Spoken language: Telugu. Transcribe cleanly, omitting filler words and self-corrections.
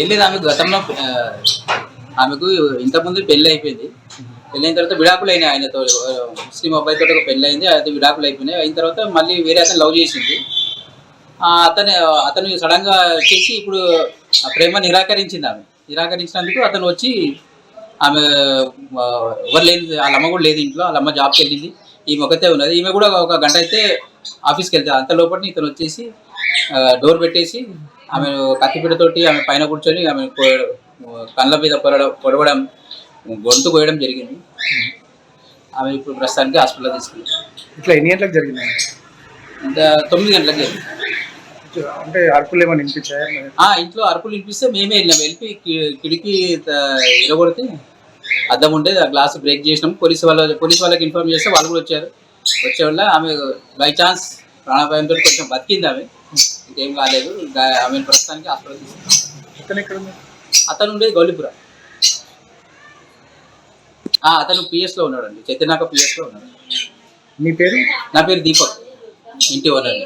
ఏం లేదు, ఆమెకు గతంలో ఆమెకు ఇంతకుముందు పెళ్ళి అయిపోయింది. పెళ్ళైన తర్వాత విడాకులు అయినాయి ఆయనతో. ముస్లిం అబ్బాయితో ఒక పెళ్ళి అయింది, అది విడాకులు అయిపోయినాయి. అయిన తర్వాత మళ్ళీ వేరే అతను లవ్ చేసింది. అతను అతను సడన్గా చేసి ఇప్పుడు ఆ ప్రేమ నిరాకరించింది. ఆమె నిరాకరించినందుకు అతను వచ్చి ఆమె ఎవరు లేదు, వాళ్ళ అమ్మ కూడా లేదు ఇంట్లో, వాళ్ళ అమ్మ జాబ్కి వెళ్ళింది, ఈమె ఒకతే ఉన్నది. ఈమె కూడా ఒక గంట అయితే ఆఫీస్కి వెళ్తాయి. అంత లోపల ఇతను వచ్చేసి డోర్ పెట్టేసి ఆమె కత్తిపీటతోటి ఆమె పైన కూర్చొని ఆమె కళ్ళ మీద పొడవడం, గొంతు కోయడం జరిగింది. ఆమె ఇప్పుడు ప్రస్తుతానికి హాస్పిటల్లో తీసుకెళ్ళి. ఇట్లా ఎన్ని గంటలకు జరిగింది? ఇంకా 9 గంటలకు జరిగింది. అంటే అరుపులు ఏమైనా వినిపించాయా? ఇంట్లో అరుపులు వినిపిస్తే మేమే వెళ్ళాం. వెళ్ళి కిటికీ ఇరగొడితే అద్దం ఉంటే ఆ గ్లాస్ బ్రేక్ చేసినాం. పోలీసు వాళ్ళకి ఇన్ఫార్మ్ చేస్తే వాళ్ళు కూడా వచ్చారు. వచ్చే వల్ల ఆమె బై ఛాన్స్ ప్రాణాపాయంతో కొంచెం బతికింది. ఆమె ఇంకేం కాలేదు. ఆమె ప్రస్తుతానికి హాస్పిటల్ తీసుకున్నాం. అతను ఉండేది గౌలిపుర. అతను పిఎస్లో ఉన్నాడండి, చైతన్యక పిఎస్లో ఉన్నాడు. మీ పేరు? నా పేరు దీపక్, ఇంటి ఓనర్.